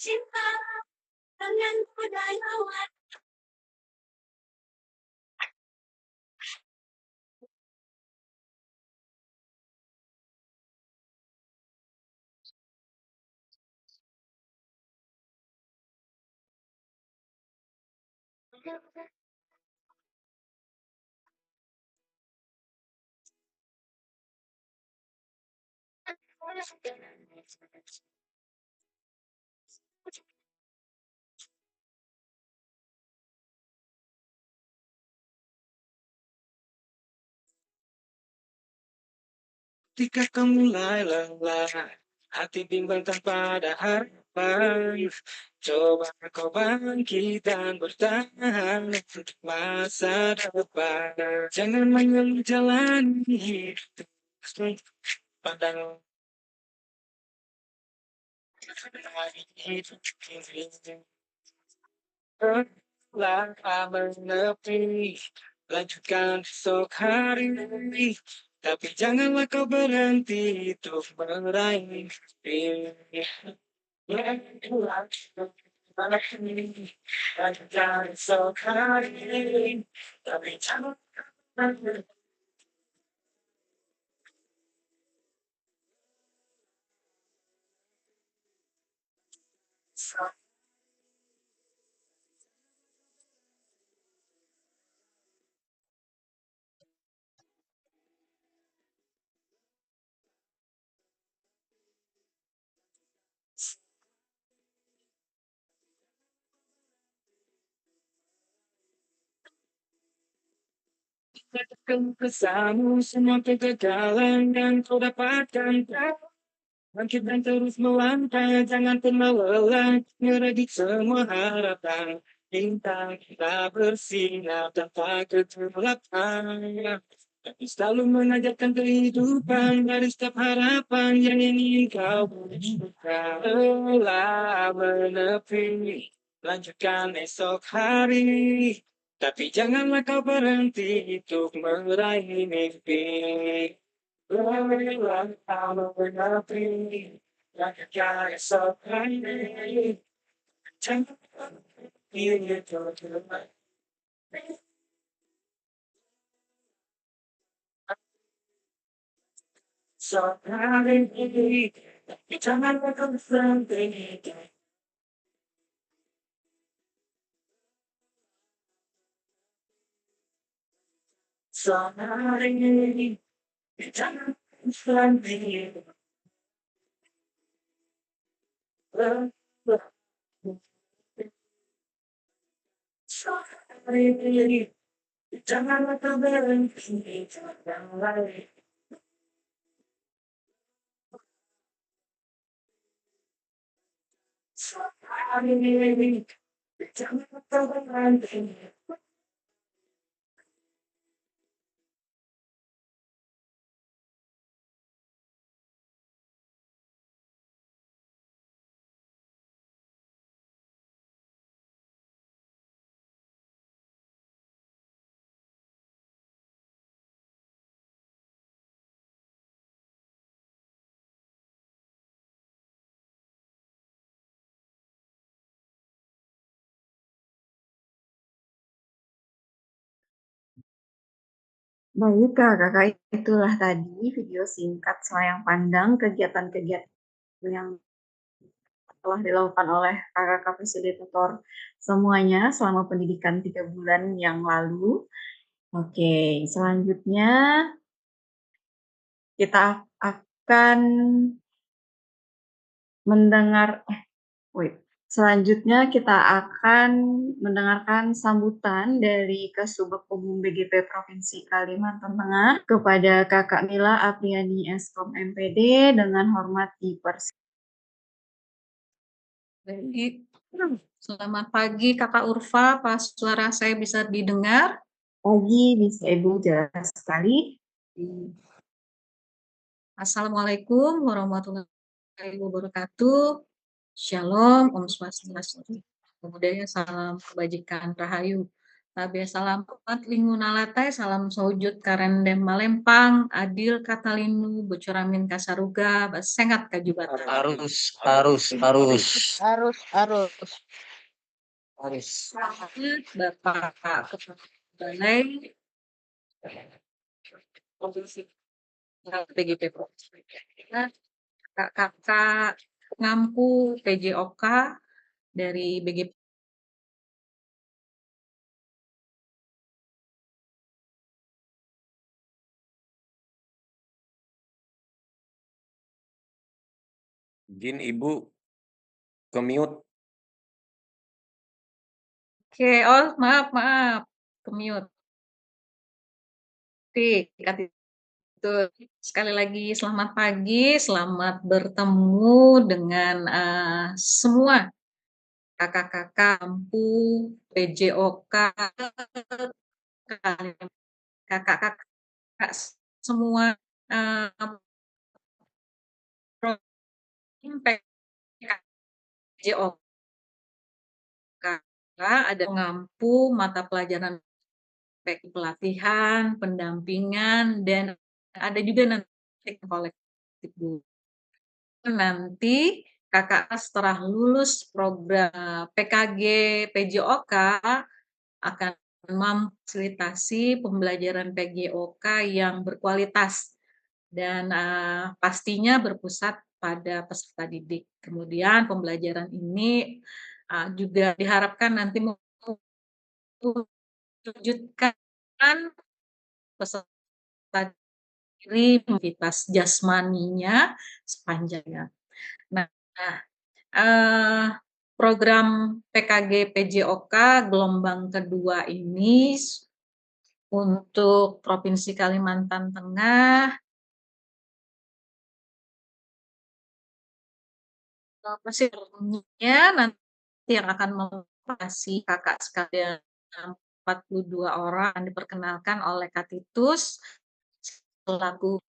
cinta dengan budaya. Ketika kau mulai lelah, hati bimbang tanpa ada harapan. Coba kau bangkit dan bertahan untuk masa depan. Jangan mengeluh jalani hidup, pandang hari hidup ini. Telah menepi, lanjutkan esok hari. Tapi janganlah kau berhenti untuk meraih mimpi. Lanjutkan esok hari. Tapi jangan berhenti. Katakan pesanmu semua kegagalan yang kau dapatkan. Bangkit dan terus melangkah, jangan pernah lelah, nyerah di semua harapan. Bintang kita bersinar tanpa kegelapan. Tapi selalu mengajarkan kehidupan dari setiap harapan yang ingin kau wujudkan. Lelah menepi, lanjutkan esok hari. Tapi janganlah kau berhenti untuk meraih mimpi. Lelah menepi, lanjutkan esok hari. Jangan berhenti untuk meraih esok hari. Janganlah kau berhenti. Esok hari. Jangan berhenti. Sorry, janganlah kau berhenti, jangan lari. Sorry, janganlah kau berhenti. Baik, Kak, Kakak itulah tadi video singkat Selayang Pandang kegiatan-kegiatan yang telah dilakukan oleh kakak-kakak fasilitator semuanya selama pendidikan 3 bulan yang lalu. Oke, selanjutnya kita akan mendengar selanjutnya kita akan mendengarkan sambutan dari Kasubag Umum BGP Provinsi Kalimantan Tengah kepada Kakak Mila Apriani Eskom MPD dengan hormat dipersilakan. Baik, selamat pagi Kakak Urfa, apa suara saya bisa didengar? Pagi, bisa Ibu jelas sekali. Assalamualaikum warahmatullahi wabarakatuh. Shalom, Om Swastiastu. Kemudian salam kebajikan Rahayu. Tabe salamat lingunalatai salam sojud karendem malempang adil katalinu bocораmin kasaruga basengat kajubatan. Harus. Bapak Kepala Balai Provinsi PGP Provinsi. Kakak Ngampu PJOK dari BGP. Izin Ibu ke mute. Oke, oh maaf, ke mute. Itu sekali lagi selamat pagi, selamat bertemu dengan semua kakak-kakak Ampu, PJOK, kakak-kakak semua PJOK ada Ngampu mata pelajaran pelatihan, pendampingan, dan ada juga nanti kolektif dulu. Nanti kakak setelah lulus program PKG PJOK akan memfasilitasi pembelajaran PJOK yang berkualitas dan pastinya berpusat pada peserta didik. Kemudian pembelajaran ini juga diharapkan nanti mewujudkan peserta diri aktivitas jasmaninya sepanjangnya. Nah, program PKG PJOK gelombang kedua ini untuk Provinsi Kalimantan Tengah pesertanya nanti yang akan mengoperasi kakak sekalian 42 orang diperkenalkan oleh Katitus selaku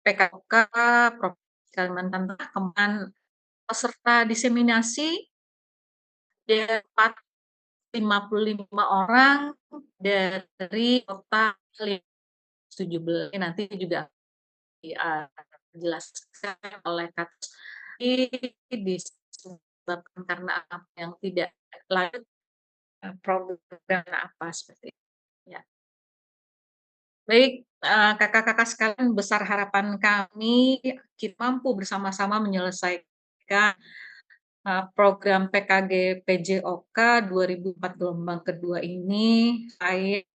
PKK Provinsi Kalimantan Tengah, kemudian peserta diseminasi dapat 55 orang dari total 17. Nanti juga dijelaskan oleh Katitus disebabkan karena apa yang tidak lanjut program apa seperti itu. Ya. Baik, kakak-kakak sekalian, besar harapan kami kita mampu bersama-sama menyelesaikan program PKG PJOK 2004 gelombang kedua ini. Baik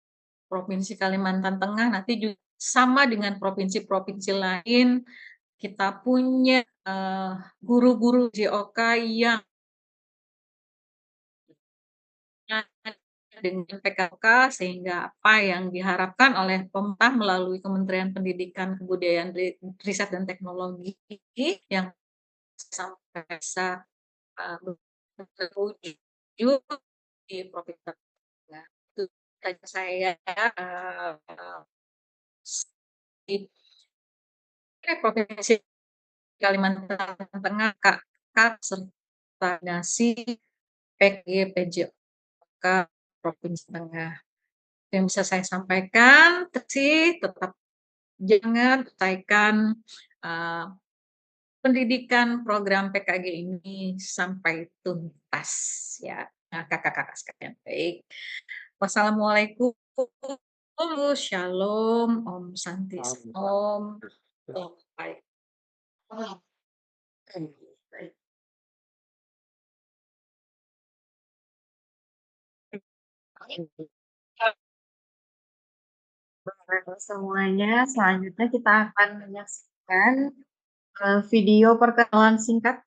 Provinsi Kalimantan Tengah nanti juga sama dengan provinsi-provinsi lain kita punya guru-guru JOK yang dengan PKK sehingga apa yang diharapkan oleh pemerintah melalui Kementerian Pendidikan, Kebudayaan, Riset dan Teknologi yang sampai bisa terwujud di Provinsi Tengah. Itu saja saya di Provinsi Kalimantan Tengah Kak serta nasi PG PJOK Provinsi Tengah. Yang bisa saya sampaikan sih tetap jangan selesaikan pendidikan program PKG ini sampai tuntas ya kakak-kakak sekalian. Baik. Wassalamualaikum. Shalom, Om Santi, Om. Baik. Semuanya, selanjutnya kita akan menyaksikan video perkenalan singkat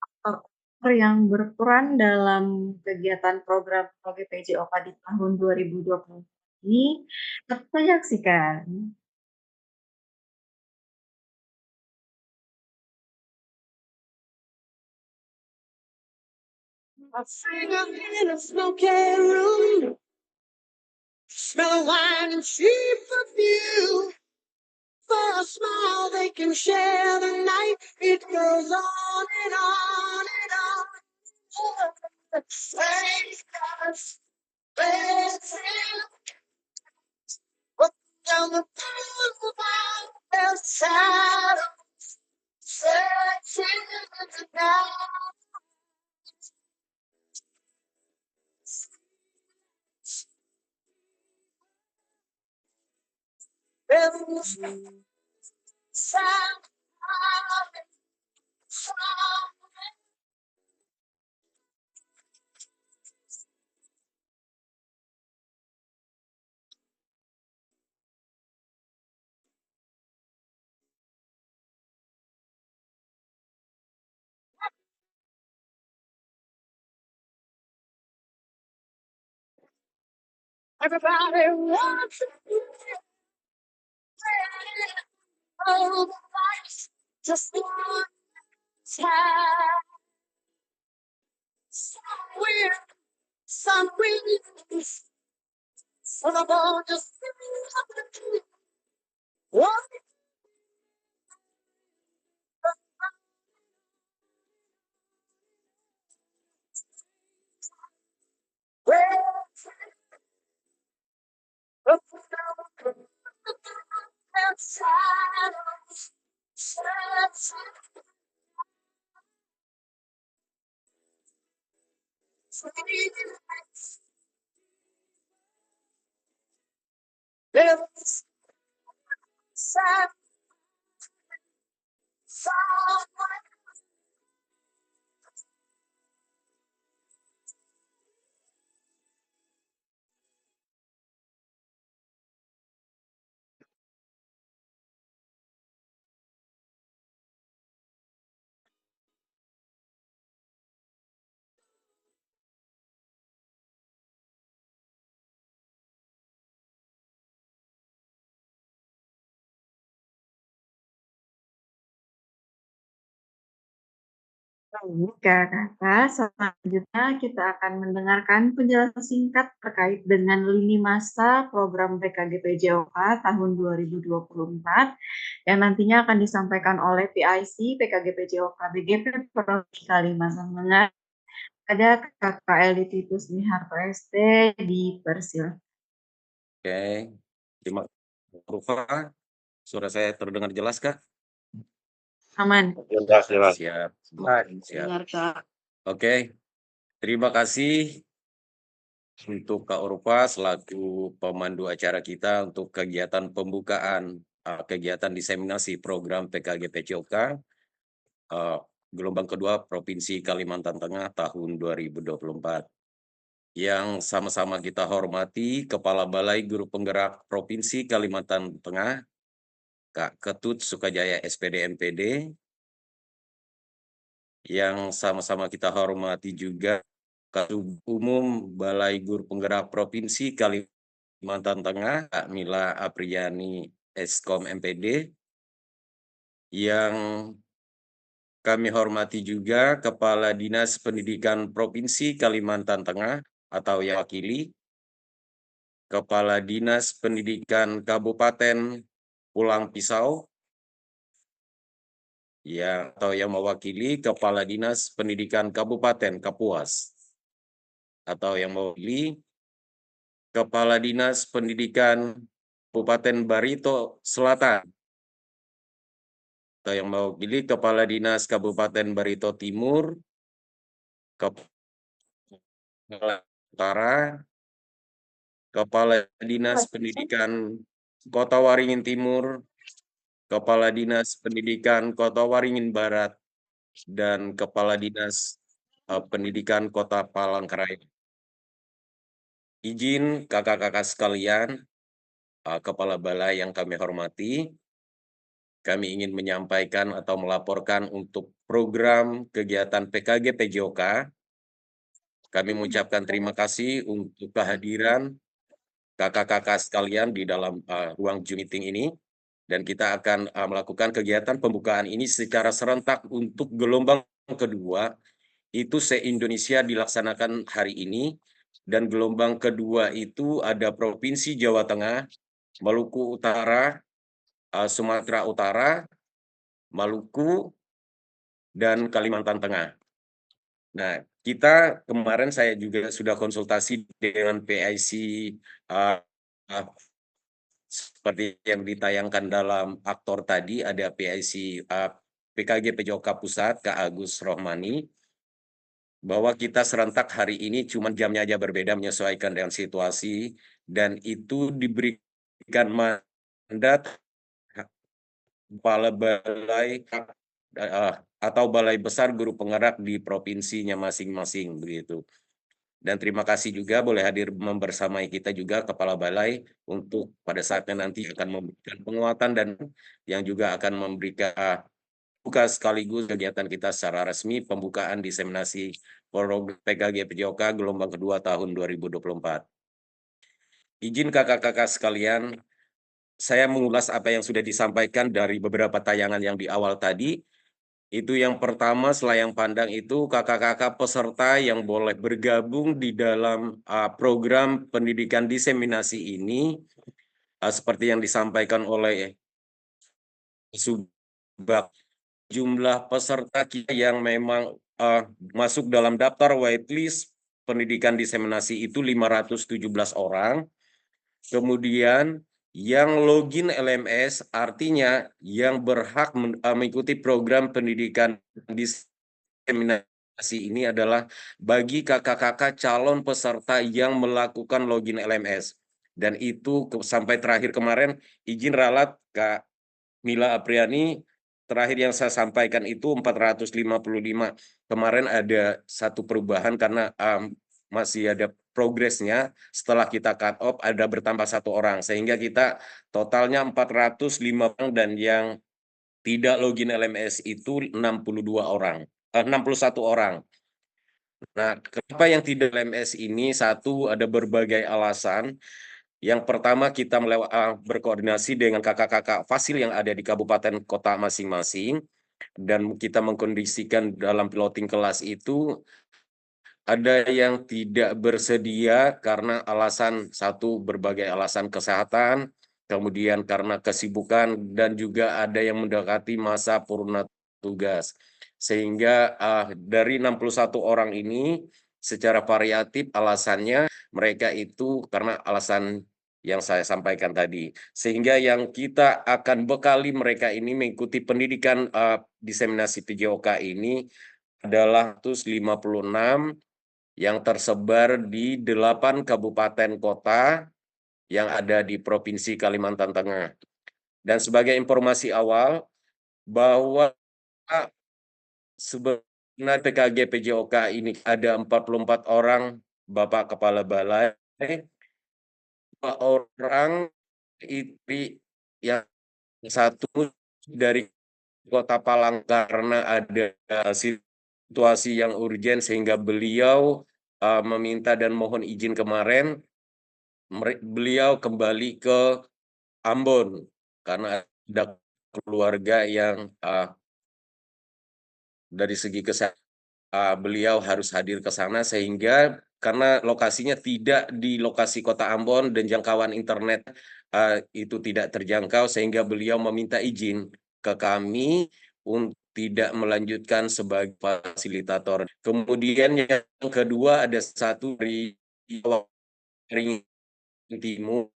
yang berperan dalam kegiatan program PJOK di tahun 2020 ini. Kita saksikan. I sing up in a smoky room, smell of wine and cheap perfume. For a smile they can share the night. It goes on and on and on. Strange Look down the boulevard, there's shadows searching in the night. There's no sound of it, sound. Everybody wants to be all the lights, just one time. Somewhere, some breeze, for the ball just one way. There's sad someone. Baik, Kakak, selanjutnya kita akan mendengarkan penjelasan singkat terkait dengan lini masa program PKGPJOK tahun 2024 yang nantinya akan disampaikan oleh PIC PKGPJOK BGP Provinsi Kalimantan Tengah. Ada Kakak Eli Titus Miharto ST di Persil. Oke, terima kasih. Rufa, suara saya terdengar jelas, Kak? Aman. Siap, siap. Dengar, Kak. Oke, terima kasih untuk Kak Urfa selaku pemandu acara kita untuk kegiatan pembukaan kegiatan diseminasi program PKGPJOK gelombang kedua Provinsi Kalimantan Tengah tahun 2024. Yang sama-sama kita hormati Kepala Balai Guru Penggerak Provinsi Kalimantan Tengah, Kak Ketut Sukajaya SPD MPD, yang sama-sama kita hormati juga Ketua Umum Balai Guru Penggerak Provinsi Kalimantan Tengah, Kak Mila Apriani Eskom MPD, yang kami hormati juga Kepala Dinas Pendidikan Provinsi Kalimantan Tengah atau yang wakili, Kepala Dinas Pendidikan Kabupaten Pulang Pisau, ya, atau yang mewakili Kepala Dinas Pendidikan Kabupaten Kapuas, atau yang mewakili Kepala Dinas Pendidikan Kabupaten Barito Selatan, atau yang mewakili Kepala Dinas Kabupaten Barito Timur, Kepala Utara, Kepala Dinas Pendidikan Kota Waringin Timur, Kepala Dinas Pendidikan Kota Waringin Barat, dan Kepala Dinas Pendidikan Kota Palangkaraya. Izin kakak-kakak sekalian, Kepala Balai yang kami hormati, kami ingin menyampaikan atau melaporkan untuk program kegiatan PKGPJOK. Kami mengucapkan terima kasih untuk kehadiran kakak-kakak sekalian di dalam ruang Zoom meeting ini. Dan kita akan melakukan kegiatan pembukaan ini secara serentak untuk gelombang kedua, itu se-Indonesia dilaksanakan hari ini. Dan gelombang kedua itu ada Provinsi Jawa Tengah, Maluku Utara, Sumatera Utara, Maluku, dan Kalimantan Tengah. Nah, kita kemarin saya juga sudah konsultasi dengan PIC uh, uh, seperti yang ditayangkan dalam aktor tadi, ada PIC PKG PJOK Pusat, Kak Agus Rohmani, bahwa kita serentak hari ini cuma jamnya aja berbeda menyesuaikan dengan situasi, dan itu diberikan mandat kepala balai atau balai besar guru penggerak di provinsinya masing-masing begitu. Dan terima kasih juga boleh hadir membersamai kita juga Kepala Balai untuk pada saatnya nanti akan memberikan penguatan dan yang juga akan memberikan buka sekaligus kegiatan kita secara resmi pembukaan diseminasi program PKG PJOK gelombang kedua tahun 2024. Izin kakak-kakak sekalian, saya mengulas apa yang sudah disampaikan dari beberapa tayangan yang di awal tadi. Itu yang pertama, selayang pandang itu kakak-kakak peserta yang boleh bergabung di dalam program pendidikan diseminasi ini, seperti yang disampaikan oleh Subak, jumlah peserta kita yang memang masuk dalam daftar waitlist pendidikan diseminasi itu 517 orang. Kemudian yang login LMS artinya yang berhak mengikuti program pendidikan diseminasi ini adalah bagi kakak-kakak calon peserta yang melakukan login LMS. Dan itu sampai terakhir kemarin izin ralat Kak Mila Apriani, terakhir yang saya sampaikan itu 455. Kemarin ada satu perubahan karena masih ada progresnya, setelah kita cut off ada bertambah 1 orang, sehingga kita totalnya 405 orang, dan yang tidak login LMS itu 61 orang. Nah, kenapa yang tidak LMS ini? Satu, ada berbagai alasan. Yang pertama, kita berkoordinasi dengan kakak-kakak fasil yang ada di kabupaten kota masing-masing, dan kita mengkondisikan dalam piloting kelas itu ada yang tidak bersedia karena berbagai alasan kesehatan, kemudian karena kesibukan, dan juga ada yang mendekati masa purna tugas. Sehingga dari 61 orang ini secara variatif alasannya mereka itu karena alasan yang saya sampaikan tadi. Sehingga yang kita akan bekali mereka ini mengikuti pendidikan diseminasi PJOK ini adalah 156 yang tersebar di 8 kabupaten kota yang ada di Provinsi Kalimantan Tengah. Dan sebagai informasi awal, bahwa sebenarnya PKG PJOK ini ada 44 orang Bapak Kepala Balai, 2 orang itu yang satu dari Kota Palang karena ada situasi yang urgen sehingga beliau meminta dan mohon izin kemarin, beliau kembali ke Ambon karena ada keluarga yang dari segi kesehatan beliau harus hadir ke sana, sehingga karena lokasinya tidak di lokasi Kota Ambon dan jangkauan internet itu tidak terjangkau, sehingga beliau meminta izin ke kami untuk tidak melanjutkan sebagai fasilitator. Kemudian yang kedua ada satu dari Timur,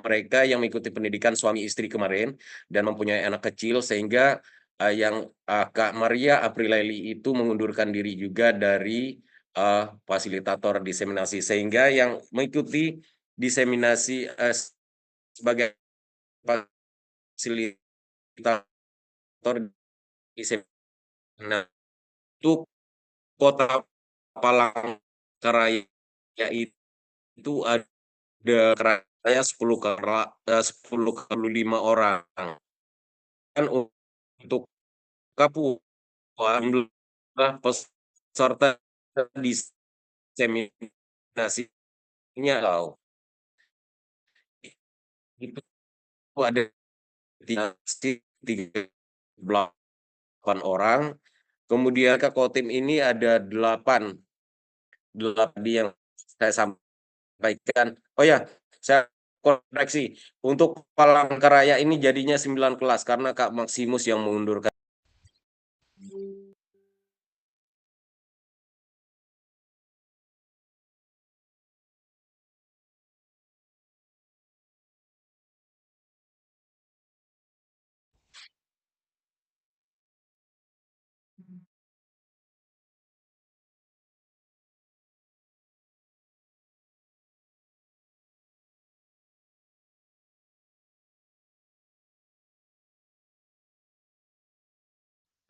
mereka yang mengikuti pendidikan suami istri kemarin dan mempunyai anak kecil, sehingga yang Kak Maria Aprilaili itu mengundurkan diri juga dari fasilitator diseminasi, sehingga yang mengikuti diseminasi sebagai fasilitator diseminasi itu Kota Palangkaraya itu ada keraya 10 orang. Kan untuk Papua peserta diseminasinya itu ada 38 orang. Kemudian ke Kotim ini ada 8 yang saya sampaikan. Oh ya, saya koreksi. Untuk Palangkaraya ini jadinya 9 kelas karena Kak Maksimus yang mengundurkan.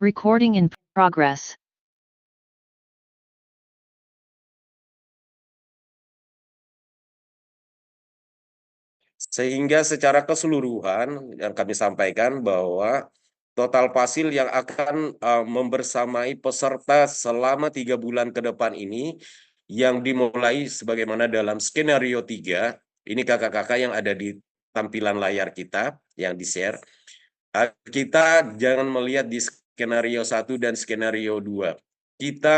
Recording in progress. Sehingga secara keseluruhan yang kami sampaikan bahwa total pasil yang akan membersamai peserta selama 3 bulan ke depan ini yang dimulai sebagaimana dalam skenario 3, ini kakak-kakak yang ada di tampilan layar kita yang di-share. Kita jangan melihat di skenario 1 dan skenario 2.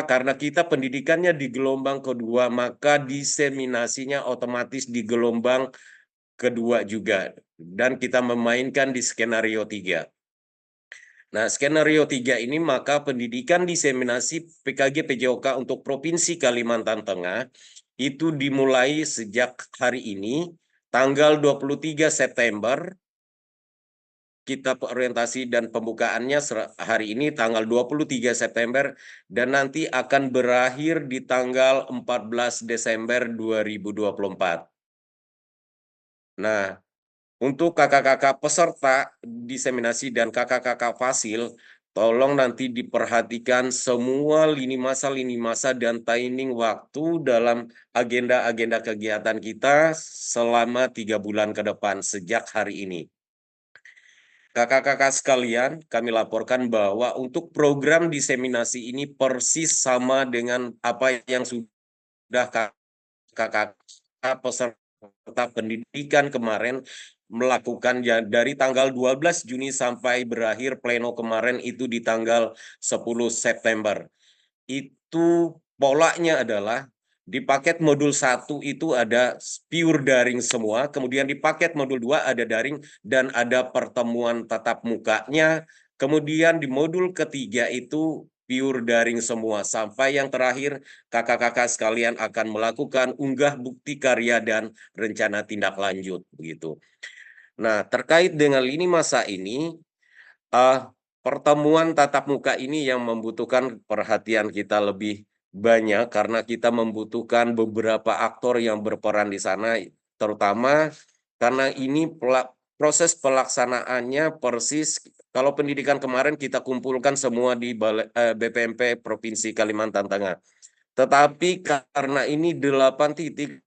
Karena kita pendidikannya di gelombang kedua, maka diseminasinya otomatis di gelombang kedua juga. Dan kita memainkan di skenario 3. Nah, skenario 3 ini maka pendidikan diseminasi PKG PJOK untuk Provinsi Kalimantan Tengah itu dimulai sejak hari ini, tanggal 23 September, kita orientasi dan pembukaannya hari ini tanggal 23 September dan nanti akan berakhir di tanggal 14 Desember 2024. Nah, untuk kakak-kakak peserta diseminasi dan kakak-kakak fasil, tolong nanti diperhatikan semua lini masa dan timing waktu dalam agenda-agenda kegiatan kita selama 3 bulan ke depan sejak hari ini. Kakak-kakak sekalian, kami laporkan bahwa untuk program diseminasi ini persis sama dengan apa yang sudah kakak peserta pendidikan kemarin melakukan dari tanggal 12 Juni sampai berakhir pleno kemarin itu di tanggal 10 September. Itu polanya adalah di paket modul 1 itu ada pure daring semua, kemudian di paket modul 2 ada daring dan ada pertemuan tatap mukanya, kemudian di modul ketiga itu pure daring semua, sampai yang terakhir kakak-kakak sekalian akan melakukan unggah bukti karya dan rencana tindak lanjut begitu. Nah, terkait dengan lini masa ini, pertemuan tatap muka ini yang membutuhkan perhatian kita lebih banyak karena kita membutuhkan beberapa aktor yang berperan di sana, terutama karena ini proses pelaksanaannya persis kalau pendidikan kemarin kita kumpulkan semua di BPMP Provinsi Kalimantan Tengah. Tetapi karena ini 8 titik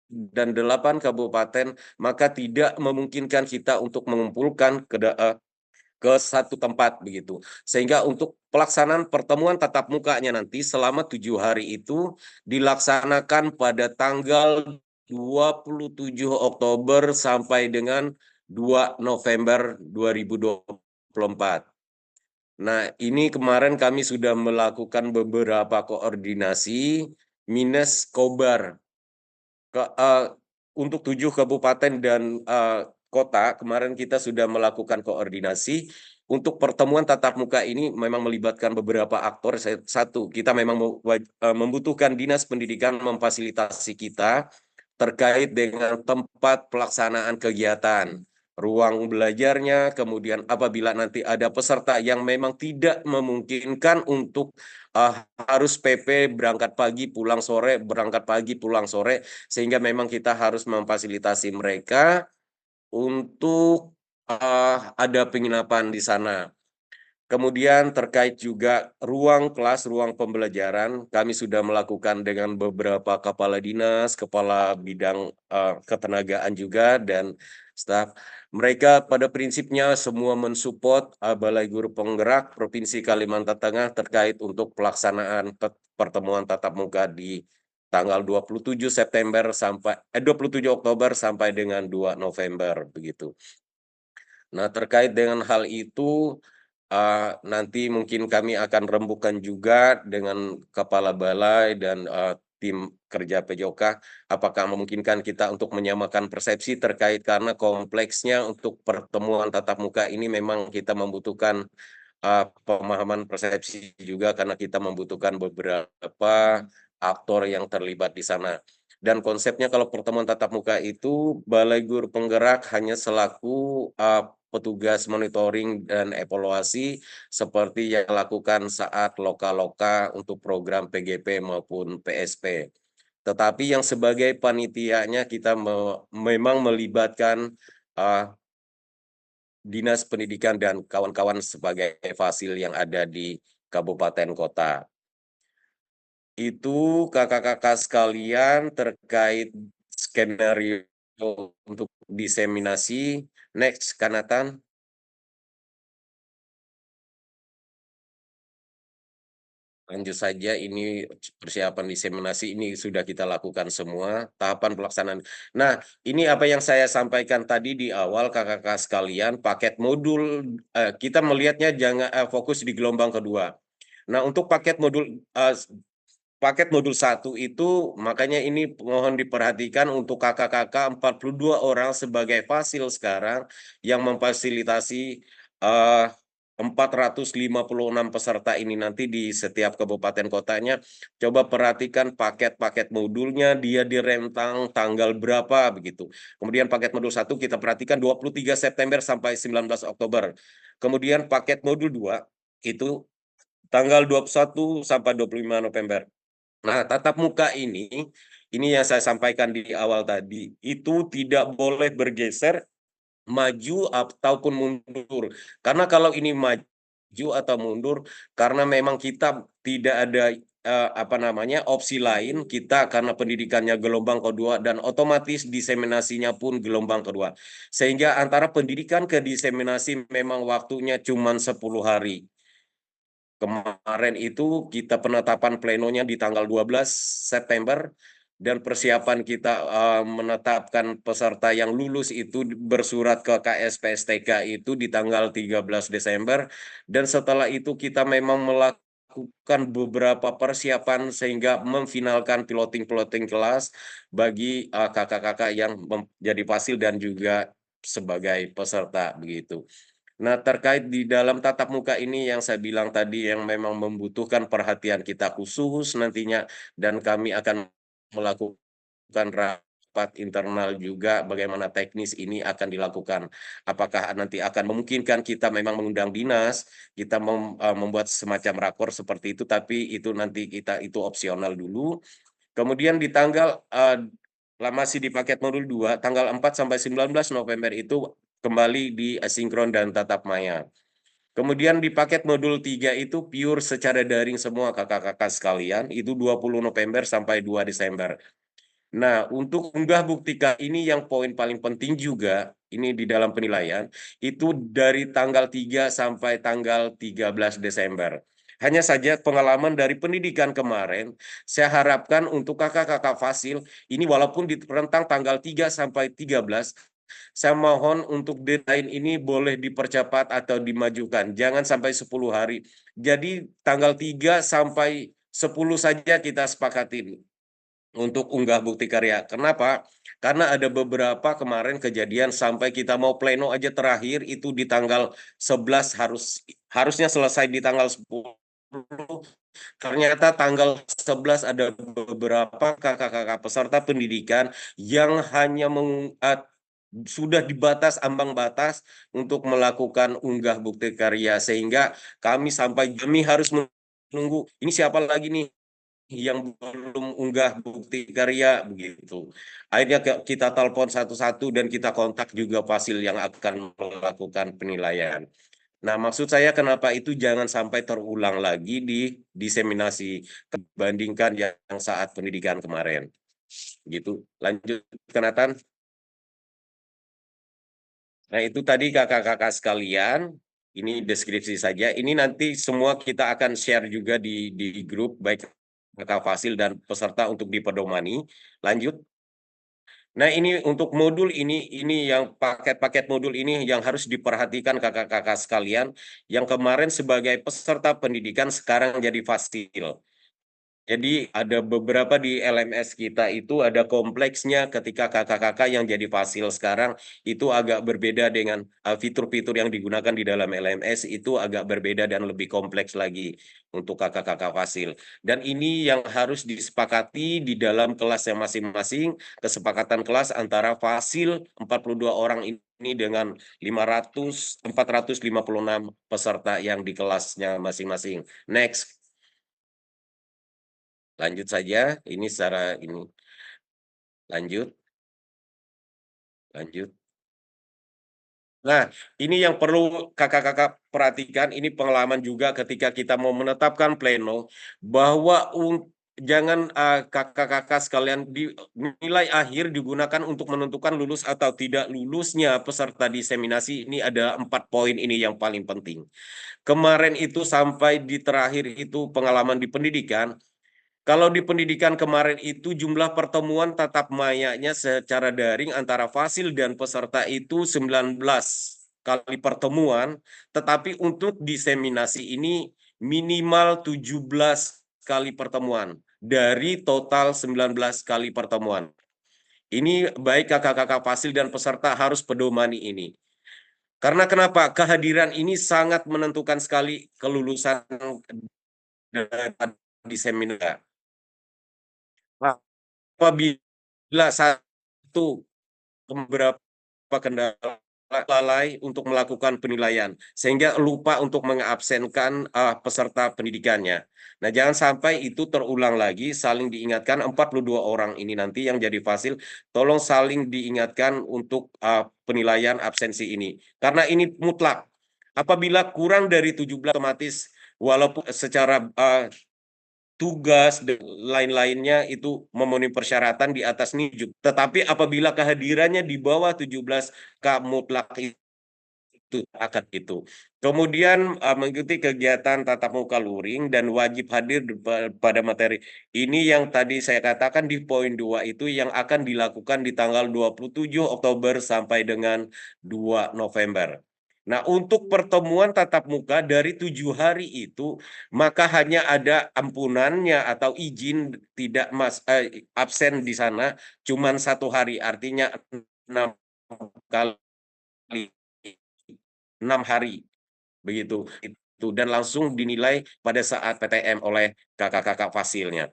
dan 8 kabupaten, maka tidak memungkinkan kita untuk mengumpulkan ke satu tempat begitu. Sehingga untuk pelaksanaan pertemuan tatap mukanya nanti selama 7 hari itu dilaksanakan pada tanggal 27 Oktober sampai dengan 2 November 2024. Nah, ini kemarin kami sudah melakukan beberapa koordinasi minus Kobar. Untuk 7 kabupaten dan kota, kemarin kita sudah melakukan koordinasi. Untuk pertemuan tatap muka ini memang melibatkan beberapa aktor. Satu, kita memang membutuhkan Dinas Pendidikan memfasilitasi kita terkait dengan tempat pelaksanaan kegiatan, ruang belajarnya, kemudian apabila nanti ada peserta yang memang tidak memungkinkan untuk harus PP berangkat pagi pulang sore, sehingga memang kita harus memfasilitasi mereka untuk ada penginapan di sana. Kemudian terkait juga ruang kelas, ruang pembelajaran, kami sudah melakukan dengan beberapa kepala dinas, kepala bidang ketenagaan juga, dan staf. Mereka pada prinsipnya semua mensupport Balai Guru Penggerak Provinsi Kalimantan Tengah terkait untuk pelaksanaan pertemuan tatap muka di tanggal 27 Oktober sampai dengan 2 November begitu. Nah, terkait dengan hal itu nanti mungkin kami akan rembukan juga dengan kepala balai dan tim kerja PJOK apakah memungkinkan kita untuk menyamakan persepsi terkait karena kompleksnya untuk pertemuan tatap muka ini memang kita membutuhkan pemahaman persepsi juga karena kita membutuhkan beberapa aktor yang terlibat di sana. Dan konsepnya kalau pertemuan tatap muka itu Balai Guru Penggerak hanya selaku petugas monitoring dan evaluasi seperti yang dilakukan saat loka-loka untuk program PGP maupun PSP. Tetapi yang sebagai panitianya kita memang melibatkan Dinas Pendidikan dan kawan-kawan sebagai fasil yang ada di kabupaten kota. Itu kakak-kakak sekalian terkait skenario untuk diseminasi. Next, Kanatan. Lanjut saja, ini persiapan diseminasi ini sudah kita lakukan semua, tahapan pelaksanaan. Nah, ini apa yang saya sampaikan tadi di awal kakak-kakak sekalian, paket modul, kita melihatnya jangan fokus di gelombang kedua. Nah, untuk paket modul 1 itu, makanya ini mohon diperhatikan untuk kakak-kakak 42 orang sebagai fasil sekarang yang memfasilitasi 456 peserta ini nanti di setiap kabupaten kotanya. Coba perhatikan paket-paket modulnya, dia direntang tanggal berapa begitu. Kemudian paket modul 1 kita perhatikan 23 September sampai 19 Oktober. Kemudian paket modul 2 itu tanggal 21 sampai 25 November. Nah, tatap muka ini yang saya sampaikan di awal tadi, itu tidak boleh bergeser, maju ataupun mundur. Karena kalau ini maju atau mundur, karena memang kita tidak ada opsi lain, kita karena pendidikannya gelombang kedua dan otomatis diseminasinya pun gelombang kedua. Sehingga antara pendidikan ke diseminasi memang waktunya cuma 10 hari. Kemarin itu kita penetapan plenonya di tanggal 12 September dan persiapan kita menetapkan peserta yang lulus itu bersurat ke KSPSTK itu di tanggal 13 Desember dan setelah itu kita memang melakukan beberapa persiapan sehingga memfinalkan piloting kelas bagi kakak-kakak yang menjadi fasil dan juga sebagai peserta begitu. Nah, terkait di dalam tatap muka ini yang saya bilang tadi yang memang membutuhkan perhatian kita khusus nantinya dan kami akan melakukan rapat internal juga bagaimana teknis ini akan dilakukan. Apakah nanti akan memungkinkan kita memang mengundang dinas, kita membuat semacam rakor seperti itu, tapi itu nanti itu opsional dulu. Kemudian di tanggal masih di paket modul 2, tanggal 4 sampai 19 November itu kembali di asinkron dan tatap maya. Kemudian di paket modul 3 itu pure secara daring semua kakak-kakak sekalian, itu 20 November sampai 2 Desember. Nah, untuk unggah bukti ini yang poin paling penting juga, ini di dalam penilaian, itu dari tanggal 3 sampai tanggal 13 Desember. Hanya saja pengalaman dari pendidikan kemarin, saya harapkan untuk kakak-kakak fasil, ini walaupun di rentang tanggal 3 sampai 13, saya mohon untuk deadline ini boleh dipercepat atau dimajukan. Jangan sampai 10 hari. Jadi tanggal 3 sampai 10 saja kita sepakatin untuk unggah bukti karya. Kenapa? Karena ada beberapa kemarin kejadian sampai kita mau pleno aja terakhir itu di tanggal 11 harusnya selesai di tanggal 10. Ternyata tanggal 11 ada beberapa kakak-kakak peserta pendidikan yang hanya sudah dibatas ambang batas untuk melakukan unggah bukti karya sehingga kami harus menunggu ini siapa lagi nih yang belum unggah bukti karya begitu. Akhirnya kita telepon satu-satu dan kita kontak juga fasil yang akan melakukan penilaian. Nah, maksud saya kenapa itu jangan sampai terulang lagi di diseminasi dibandingkan yang saat pendidikan kemarin. Gitu. Lanjut ke Nathan. Nah, itu tadi kakak-kakak sekalian, ini deskripsi saja. Ini nanti semua kita akan share juga di grup baik kakak fasil dan peserta untuk dipedomani. Lanjut. Nah, ini untuk modul ini yang paket-paket modul ini yang harus diperhatikan kakak-kakak sekalian yang kemarin sebagai peserta pendidikan sekarang jadi fasil. Jadi ada beberapa di LMS kita itu ada kompleksnya ketika kakak-kakak yang jadi fasil sekarang itu agak berbeda dengan fitur-fitur yang digunakan di dalam LMS itu agak berbeda dan lebih kompleks lagi untuk kakak-kakak fasil. Dan ini yang harus disepakati di dalam kelasnya masing-masing, kesepakatan kelas antara fasil 42 orang ini dengan 456 peserta yang di kelasnya masing-masing. Next. Lanjut saja, ini secara ini. Lanjut. Nah, ini yang perlu kakak-kakak perhatikan, ini pengalaman juga ketika kita mau menetapkan pleno, bahwa jangan kakak-kakak sekalian nilai akhir digunakan untuk menentukan lulus atau tidak lulusnya peserta diseminasi. Ini ada 4 poin ini yang paling penting. Kemarin itu sampai di terakhir itu pengalaman di pendidikan. Kalau di pendidikan kemarin itu jumlah pertemuan tatap mayanya secara daring antara fasil dan peserta itu 19 kali pertemuan, tetapi untuk diseminasi ini minimal 17 kali pertemuan dari total 19 kali pertemuan. Ini baik kakak-kakak fasil dan peserta harus pedomani ini. Karena kenapa? Kehadiran ini sangat menentukan sekali kelulusan di seminar. Apabila satu beberapa kendala lalai untuk melakukan penilaian, sehingga lupa untuk mengabsenkan peserta pendidikannya. Nah, jangan sampai itu terulang lagi, saling diingatkan 42 orang ini nanti yang jadi fasil, tolong saling diingatkan untuk penilaian absensi ini. Karena ini mutlak. Apabila kurang dari 17 otomatis, walaupun secara tugas dan lain-lainnya itu memenuhi persyaratan di atas NIJUK. Tetapi apabila kehadirannya di bawah 17 mutlak itu akan itu. Kemudian mengikuti kegiatan tatap muka luring dan wajib hadir pada materi. Ini yang tadi saya katakan di poin 2 itu yang akan dilakukan di tanggal 27 Oktober sampai dengan 2 November. Nah, untuk pertemuan tatap muka dari 7 hari itu, maka hanya ada ampunannya atau izin tidak absen di sana cuman 1 hari, artinya 6 kali 6 hari, begitu. Dan langsung dinilai pada saat PTM oleh kakak-kakak fasilnya.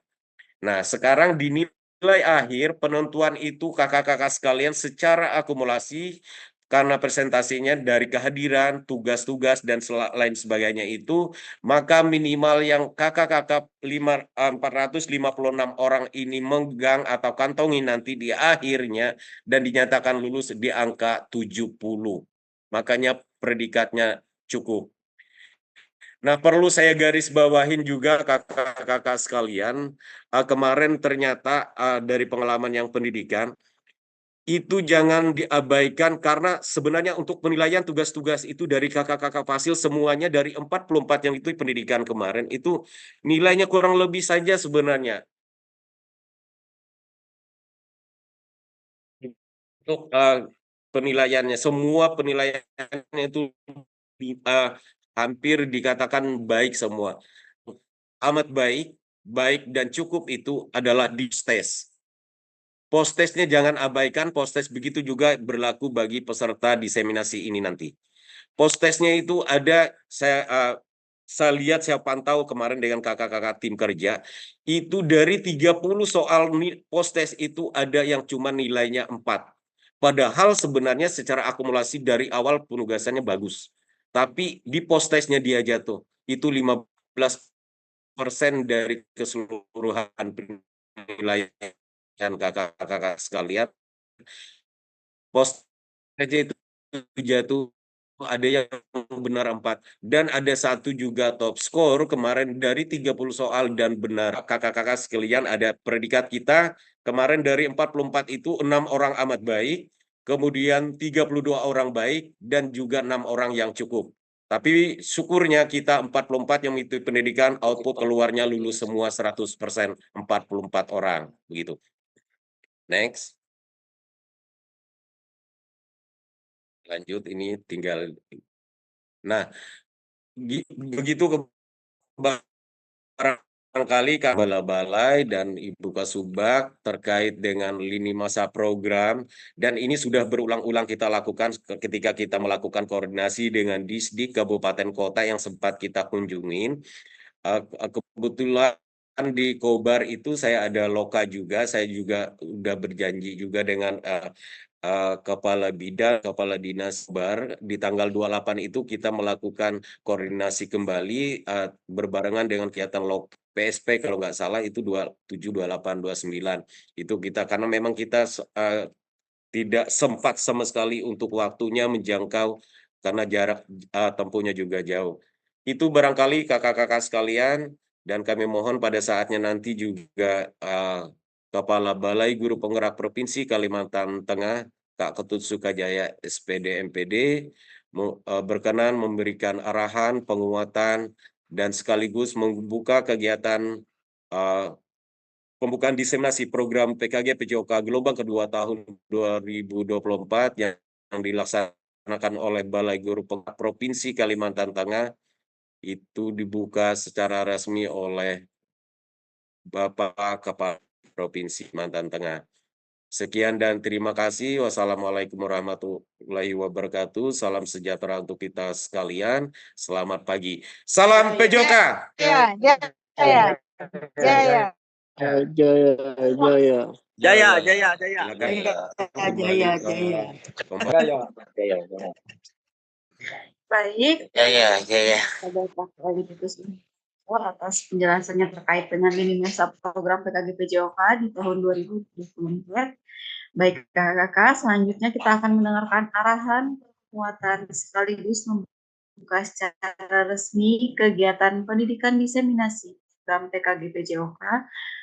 Nah, sekarang dinilai akhir penentuan itu kakak-kakak sekalian secara akumulasi karena presentasinya dari kehadiran, tugas-tugas, dan lain sebagainya itu, maka minimal yang kakak-kakak 456 orang ini megang atau kantongi nanti di akhirnya dan dinyatakan lulus di angka 70. Makanya predikatnya cukup. Nah, perlu saya garis bawahin juga kakak-kakak sekalian, kemarin ternyata dari pengalaman yang pendidikan, itu jangan diabaikan karena sebenarnya untuk penilaian tugas-tugas itu dari kakak-kakak fasil semuanya dari 44 yang itu pendidikan kemarin, itu nilainya kurang lebih saja sebenarnya. Untuk penilaiannya, semua penilaiannya itu hampir dikatakan baik semua. Amat baik, baik dan cukup itu adalah di tes. Post-tesnya jangan abaikan, post-tes begitu juga berlaku bagi peserta diseminasi ini nanti. Post-tesnya itu ada, saya lihat, saya pantau kemarin dengan kakak-kakak tim kerja, itu dari 30 soal post-tes itu ada yang cuma nilainya 4. Padahal sebenarnya secara akumulasi dari awal penugasannya bagus. Tapi di post-tesnya dia jatuh, itu 15% dari keseluruhan penilaian kakak-kakak sekalian. Post aja itu jatuh, ada yang benar 4 dan ada satu juga top score kemarin dari 30 soal dan benar. Kakak-kakak sekalian, ada predikat kita kemarin dari 44 itu 6 orang amat baik, kemudian 32 orang baik dan juga 6 orang yang cukup. Tapi syukurnya kita 44 yang itu pendidikan output keluarnya lulus semua 100%, 44 orang begitu. Next. Lanjut, ini tinggal. Nah, begitu barangkali Balai dan Ibu Kasubag terkait dengan lini masa program, dan ini sudah berulang-ulang kita lakukan ketika kita melakukan koordinasi dengan Disdik Kabupaten Kota yang sempat kita kunjungin. Kebetulan di Kobar itu saya ada loka juga, saya juga udah berjanji juga dengan Kepala Bidang, Kepala Dinas Kobar, di tanggal 28 itu kita melakukan koordinasi kembali berbarengan dengan kegiatan PSP kalau nggak salah itu 27, 28, 29. Itu kita, karena memang kita tidak sempat sama sekali untuk waktunya menjangkau karena jarak tempuhnya juga jauh. Itu barangkali kakak-kakak sekalian, dan kami mohon pada saatnya nanti juga Kepala Balai Guru Penggerak Provinsi Kalimantan Tengah, Kak Ketut Sukajaya SPD MPD, berkenan memberikan arahan, penguatan, dan sekaligus membuka kegiatan pembukaan diseminasi program PKG PJOK gelombang kedua tahun 2024 yang dilaksanakan oleh Balai Guru Penggerak Provinsi Kalimantan Tengah itu dibuka secara resmi oleh Bapak Kepala Provinsi Kalimantan Tengah. Sekian dan terima kasih. Wassalamualaikum warahmatullahi wabarakatuh. Salam sejahtera untuk kita sekalian. Selamat pagi. Salam PJOK. Ya, ya, ya, ya, ya. Jaya, jaya. Jaya, jaya, jaya. Silakan Jaya, kembali jaya. Jaya. Baik, Jaya. pada Pak Wali atas penjelasannya terkait dengan minimnya program PKG PJOK di tahun 2024. Baik kakak-kakak, selanjutnya kita akan mendengarkan arahan penguatan sekaligus membuka secara resmi kegiatan pendidikan diseminasi program PKG PJOK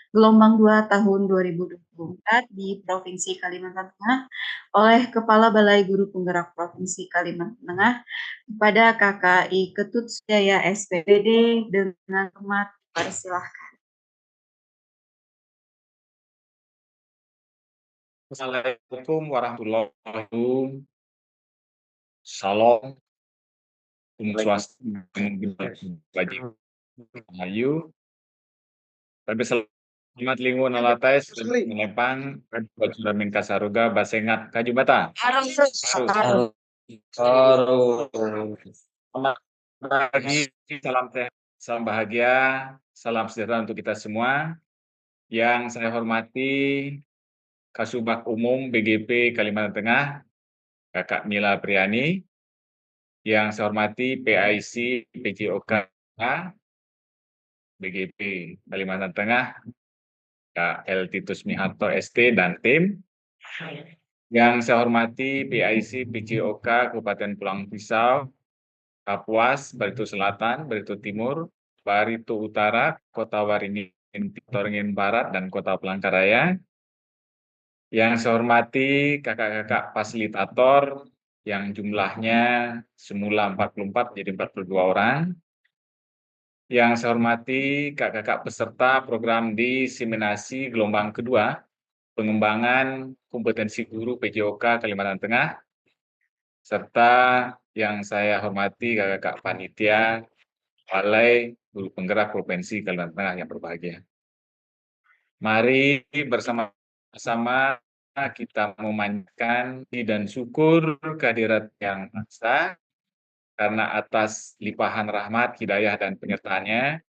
gelombang 2 tahun 2024 di Provinsi Kalimantan Tengah oleh Kepala Balai Guru Penggerak Provinsi Kalimantan Tengah kepada KKI Ketut Sukajaya SPD dengan hormat dipersilahkan. Assalamualaikum warahmatullahi wabarakatuh. Salam. Wajib. Ayu. Tapi selamat lingun alatais melepang bajuramin kasaruga basengat kajubata. Harus. Selamat pagi, salam sehat, salam bahagia, salam sejahtera untuk kita semua. Yang saya hormati Kasubag Umum BGP Kalimantan Tengah, Kakak Mila Apriani. Yang saya hormati PIC PJOK BGP Kalimantan Tengah, Kak L. Titus Miharto ST dan tim. Yang saya hormati PIC PJOK Kabupaten Pulang Pisau, Kapuas, Barito Selatan, Barito Timur, Barito Utara, Kota Waringin Barat, dan Kota Palangkaraya. Yang saya hormati kakak-kakak fasilitator yang jumlahnya semula 44 menjadi 42 orang. Yang saya hormati kakak-kakak peserta program diseminasi gelombang kedua pengembangan kompetensi guru PJOK Kalimantan Tengah, serta yang saya hormati kakak-kakak panitia Balai Guru Penggerak Provinsi Kalimantan Tengah yang berbahagia. Mari bersama-sama kita memanjatkan dan syukur kehadirat Yang Maha Esa karena atas limpahan rahmat, hidayah, dan penyertaannya,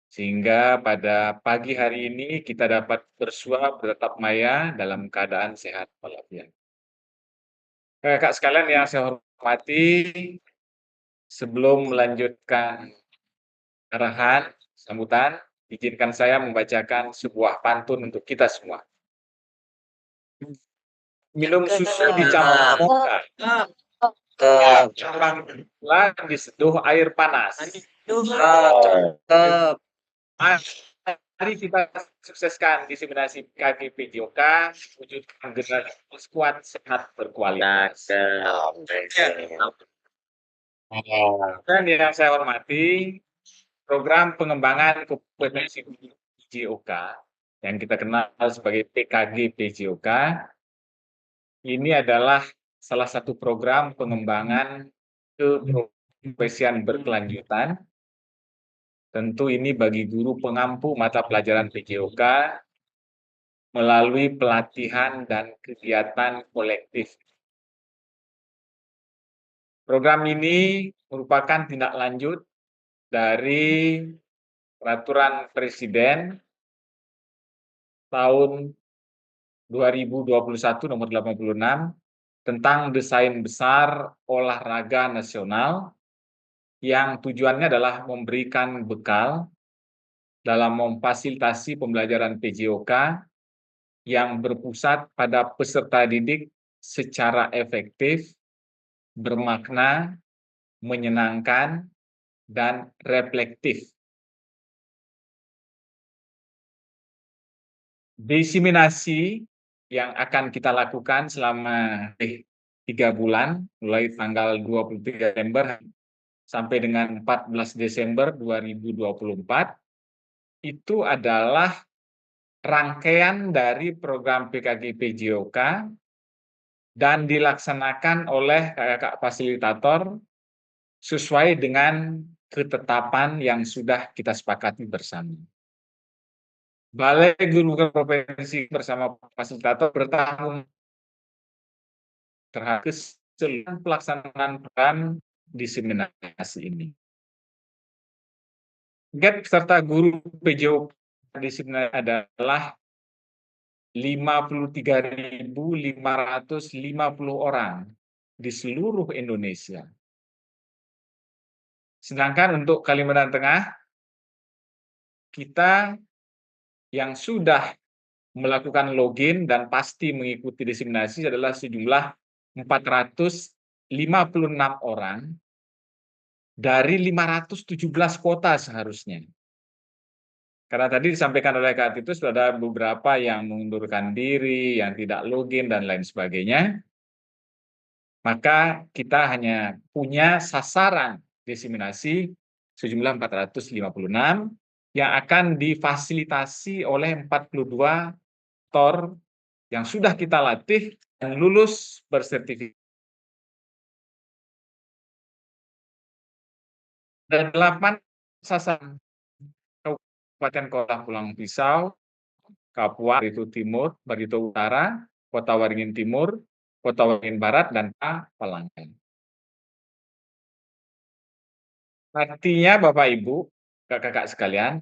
sehingga pada pagi hari ini kita dapat bersua bertatap maya dalam keadaan sehat walafiat. Kakak sekalian yang saya hormati, sebelum melanjutkan arahan sambutan, izinkan saya membacakan sebuah pantun untuk kita semua. Minum susu dicampur mocha, diseduh air panas. Mari kita sukseskan diseminasi PKG PJOK, wujudkan generasi kuat, sehat, berkualitas. Dan yang saya hormati, program pengembangan kompetensi PJOK yang kita kenal sebagai PKG PJOK ini adalah salah satu program pengembangan keprofesian berkelanjutan. Tentu ini bagi guru pengampu mata pelajaran PJOK melalui pelatihan dan kegiatan kolektif. Program ini merupakan tindak lanjut dari Peraturan Presiden tahun 2021 nomor 86 tentang desain besar olahraga nasional yang tujuannya adalah memberikan bekal dalam memfasilitasi pembelajaran PJOK yang berpusat pada peserta didik secara efektif, bermakna, menyenangkan, dan reflektif. Diseminasi yang akan kita lakukan selama 3 bulan, mulai tanggal 23 Desember sampai dengan 14 Desember 2024, itu adalah rangkaian dari program PKG PJOK dan dilaksanakan oleh kakak fasilitator sesuai dengan ketetapan yang sudah kita sepakati bersama. Balai Guru Provinsi bersama fasilitator bertanggung terhadap keseluruhan pelaksanaan program diseminasi ini. Target peserta guru PJOK diseminasi adalah 53.550 orang di seluruh Indonesia. Sedangkan untuk Kalimantan Tengah, kita yang sudah melakukan login dan pasti mengikuti diseminasi adalah sejumlah 456 orang dari 517 kota seharusnya. Karena tadi disampaikan oleh Kak Titus ada beberapa yang mengundurkan diri, yang tidak login, dan lain sebagainya. Maka kita hanya punya sasaran diseminasi sejumlah 456 yang akan difasilitasi oleh 42 tutor yang sudah kita latih dan lulus bersertifikat. Ada 8 sasaran Kabupaten Kota Pulang Pisau, Kapuas, Barito Timur, Barito Utara, Kota Waringin Timur, Kota Waringin Barat, dan Palangka. Artinya Bapak Ibu, kakak-kakak sekalian,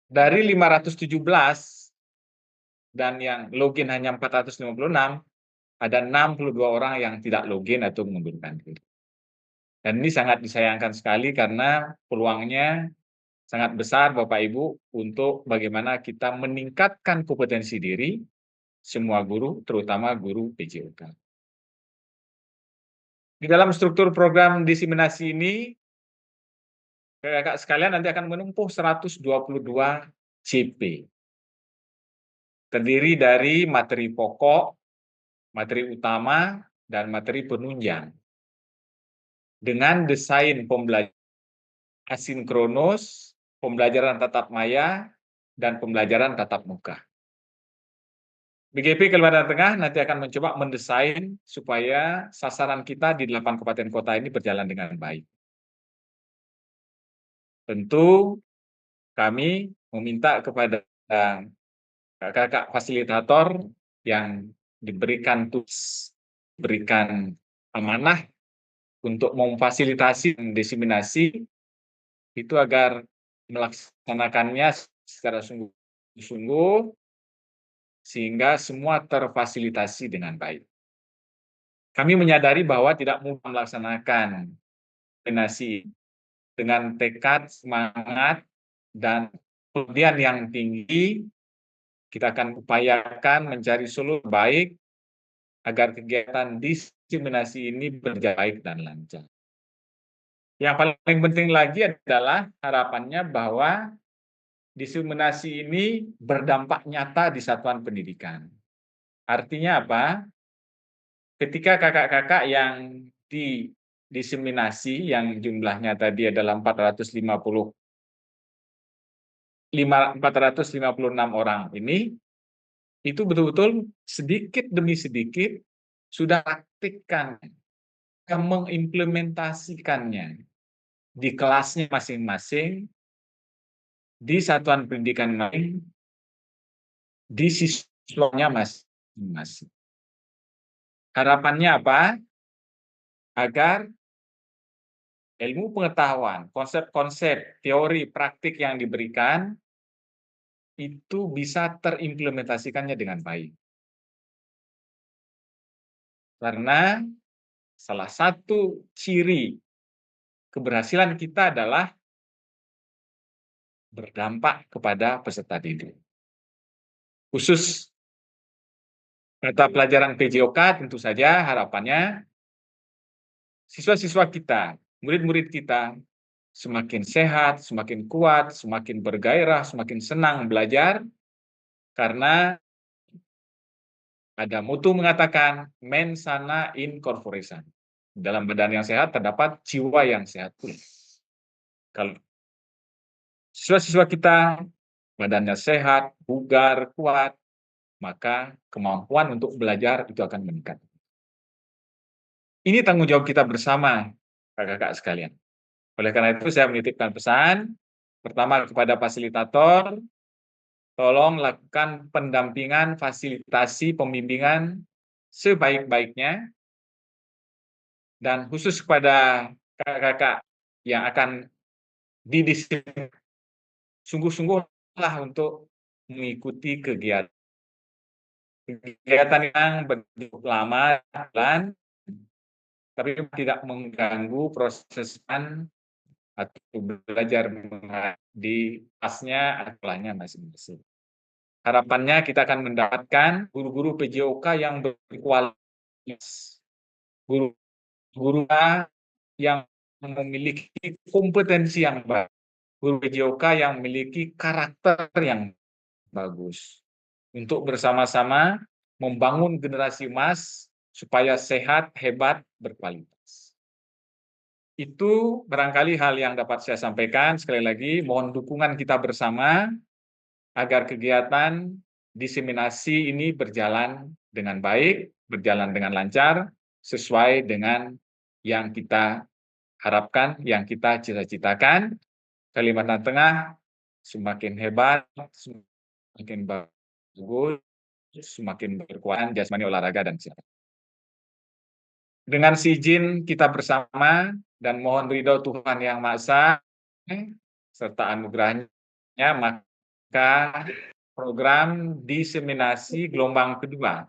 dari 517 dan yang login hanya 456, ada 62 orang yang tidak login atau mengundurkan diri. Dan ini sangat disayangkan sekali karena peluangnya sangat besar Bapak Ibu untuk bagaimana kita meningkatkan kompetensi diri semua guru, terutama guru PJOK. Di dalam struktur program diseminasi ini, kakak-kakak sekalian nanti akan menempuh 122 CP. Terdiri dari materi pokok, materi utama, dan materi penunjang. Dengan desain pembelajaran asinkronus, pembelajaran tatap maya, dan pembelajaran tatap muka. BGP Kalimantan Tengah nanti akan mencoba mendesain supaya sasaran kita di 8 kabupaten kota ini berjalan dengan baik. Tentu kami meminta kepada kakak fasilitator yang diberikan tugas, berikan amanah untuk memfasilitasi diseminasi itu agar melaksanakannya secara sungguh-sungguh sehingga semua terfasilitasi dengan baik. Kami menyadari bahwa tidak mudah melaksanakan diseminasi dengan tekad, semangat, dan kemudian yang tinggi. Kita akan upayakan mencari solusi baik agar kegiatan diseminasi ini berjalan baik dan lancar. Yang paling penting lagi adalah harapannya bahwa diseminasi ini berdampak nyata di satuan pendidikan. Artinya apa? Ketika kakak-kakak yang diseminasi yang jumlahnya tadi adalah 456 orang ini, itu betul-betul sedikit demi sedikit sudah praktikkan, mengimplementasikannya di kelasnya masing-masing, di satuan pendidikan lain, di siswanya masing-masing. Harapannya apa? Agar ilmu pengetahuan, konsep-konsep, teori, praktik yang diberikan itu bisa terimplementasikannya dengan baik. Karena salah satu ciri keberhasilan kita adalah berdampak kepada peserta didik. Khusus Mata pelajaran PJOK tentu saja harapannya siswa-siswa kita, murid-murid kita semakin sehat, semakin kuat, semakin bergairah, semakin senang belajar karena ada mutu mengatakan mens sana in corpore sano. Dalam badan yang sehat terdapat jiwa yang sehat pula. Kalau siswa-siswa kita badannya sehat, bugar, kuat, maka kemampuan untuk belajar itu akan meningkat. Ini tanggung jawab kita bersama, kakak-kakak sekalian. Oleh karena itu saya menitipkan pesan, pertama kepada fasilitator, tolong lakukan pendampingan, fasilitasi, pembimbingan sebaik-baiknya, dan khusus kepada kakak-kakak yang akan didisiplin, sungguh-sungguhlah untuk mengikuti kegiatan yang berbentuk lama, tapi tidak mengganggu proses atau belajar di pasnya atau lainnya masing-masing. Harapannya kita akan mendapatkan guru-guru PJOK yang berkualitas, guru-guru yang memiliki kompetensi yang baik, guru PJOK yang memiliki karakter yang bagus, untuk bersama-sama membangun generasi emas supaya sehat, hebat, berkualitas. Itu barangkali hal yang dapat saya sampaikan. Sekali lagi, mohon dukungan kita bersama agar kegiatan diseminasi ini berjalan dengan baik, berjalan dengan lancar, sesuai dengan yang kita harapkan, yang kita cita-citakan. Kalimantan Tengah semakin hebat, semakin bagus, semakin berkuatan jasmani, olahraga, dan kesehatan. Dengan si izin kita bersama dan mohon ridho Tuhan Yang Maha Esa serta anugerahnya, maka program diseminasi gelombang kedua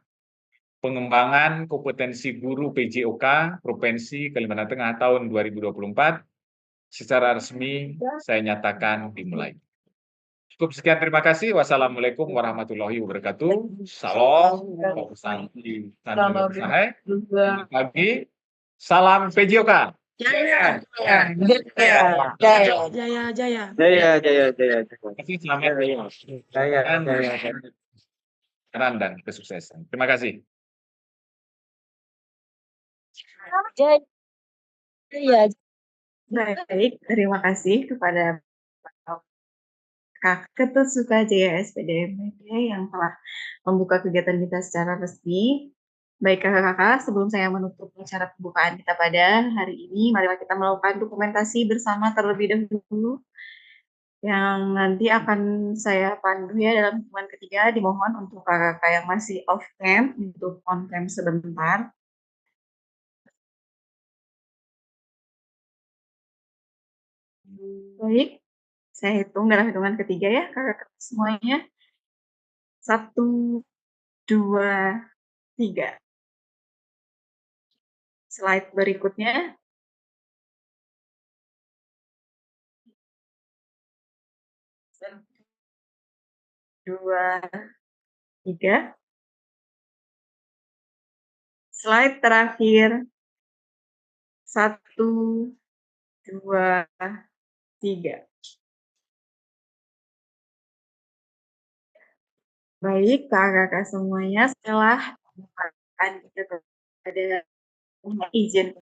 pengembangan kompetensi guru PJOK Provinsi Kalimantan Tengah tahun 2024 secara resmi saya nyatakan dimulai. Cukup sekian, terima kasih. Wassalamualaikum warahmatullahi wabarakatuh. Salam. Selamat pagi. Salam PJOK. Jaya, Jaya. jaya, jaya, jaya. Terima kasih. Selamat keran dan kesuksesan. Terima kasih. Jaya. Baik, terima kasih kepada Kak Ketut Sukajaya SPD MPD yang telah membuka kegiatan kita secara resmi. Baik kakak-kakak, sebelum saya menutup acara pembukaan kita pada hari ini, marilah kita melakukan dokumentasi bersama terlebih dahulu yang nanti akan saya pandu ya dalam hitungan ketiga. Dimohon untuk kakak-kakak yang masih off cam untuk on cam sebentar. Baik, saya hitung dalam hitungan ketiga ya kakak-kakak semuanya. 1, 2, 3. Slide berikutnya. 1, 2, 3. Slide terakhir. 1, 2, 3. Baik, kakak-kakak semuanya, setelah pembukaan kita kepada izin